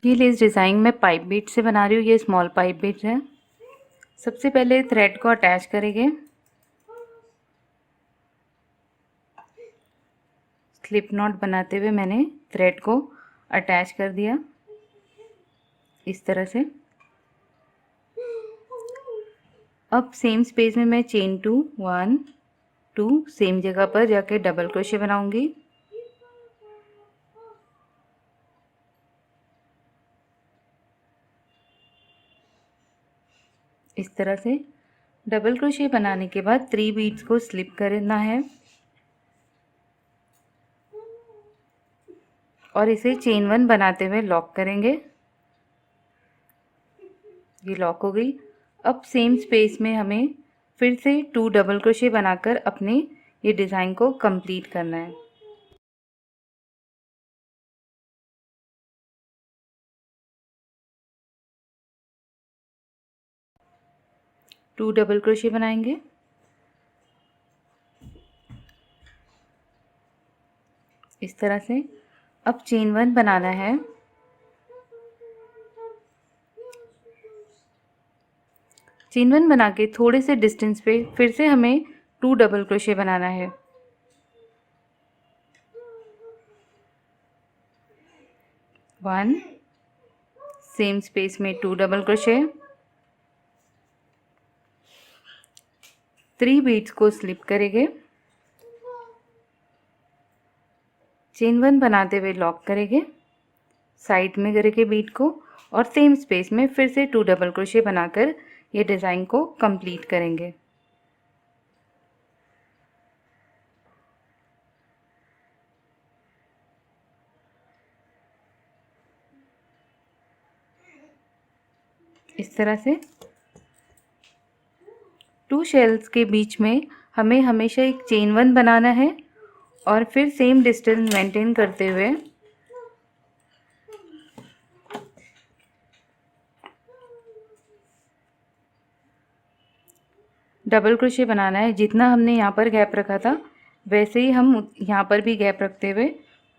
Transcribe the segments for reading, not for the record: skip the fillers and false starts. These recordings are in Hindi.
ये लेस डिज़ाइन मैं पाइप बीट से बना रही हूँ। ये स्मॉल पाइप बीट है। सबसे पहले थ्रेड को अटैच करेंगे। स्लिप नॉट बनाते हुए मैंने थ्रेड को अटैच कर दिया इस तरह से। अब सेम स्पेस में मैं चेन 2 1 2 सेम जगह पर जाके डबल क्रोशे बनाऊंगी। इस तरह से डबल क्रोशे बनाने के बाद 3 बीड्स को स्लिप करना है और इसे चेन 1 बनाते हुए लॉक करेंगे। ये लॉक हो गई। अब सेम स्पेस में हमें फिर से 2 डबल क्रोशे बनाकर अपने ये डिज़ाइन को कंप्लीट करना है। टू डबल क्रोशे बनाएंगे। इस तरह से अब चेन 1 बनाना है। चेन 1 बना के थोड़े से डिस्टेंस पे फिर से हमें 2 डबल क्रोशे बनाना है। 1 सेम स्पेस में 2 डबल क्रोशे। 3 बीड्स को स्लिप करेंगे। चेन 1 बनाते हुए लॉक करेंगे साइड में करेंगे बीड को और सेम स्पेस में फिर से 2 डबल क्रोशे बनाकर ये डिज़ाइन को कंप्लीट करेंगे। इस तरह से 2 शेल्स के बीच में हमें हमेशा एक चेन 1 बनाना है और फिर सेम डिस्टेंस मेंटेन करते हुए डबल क्रोशे बनाना है। जितना हमने यहाँ पर गैप रखा था वैसे ही हम यहाँ पर भी गैप रखते हुए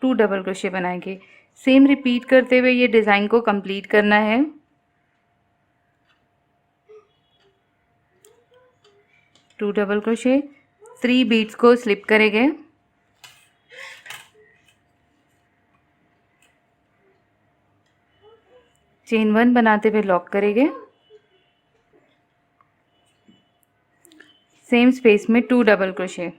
2 डबल क्रोशे बनाएंगे। सेम रिपीट करते हुए ये डिज़ाइन को कंप्लीट करना है। टू डबल क्रोशे, 3 बीड्स को स्लिप करेंगे। चेन 1 बनाते हुए लॉक करेंगे। सेम स्पेस में 2 डबल क्रोशे।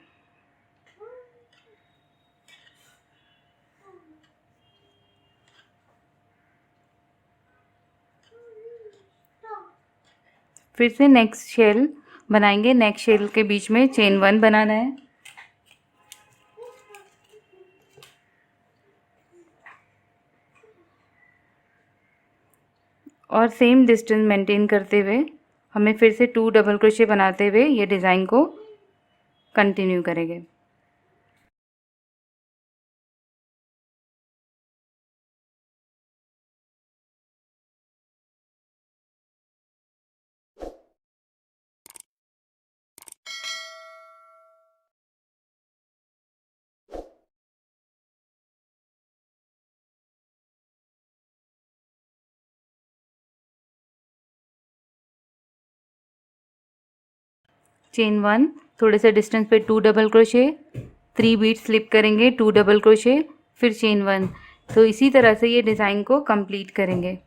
फिर से नेक्स्ट शेल बनाएंगे। नेक्स्ट शेल के बीच में चेन 1 बनाना है और सेम डिस्टेंस मेंटेन करते हुए हमें फिर से 2 डबल क्रोशे बनाते हुए ये डिज़ाइन को कंटिन्यू करेंगे। चेन 1 थोड़े से डिस्टेंस पे 2 डबल क्रोशे, 3 बीट स्लिप करेंगे, 2 डबल क्रोशे, फिर चेन 1। तो इसी तरह से ये डिज़ाइन को कंप्लीट करेंगे।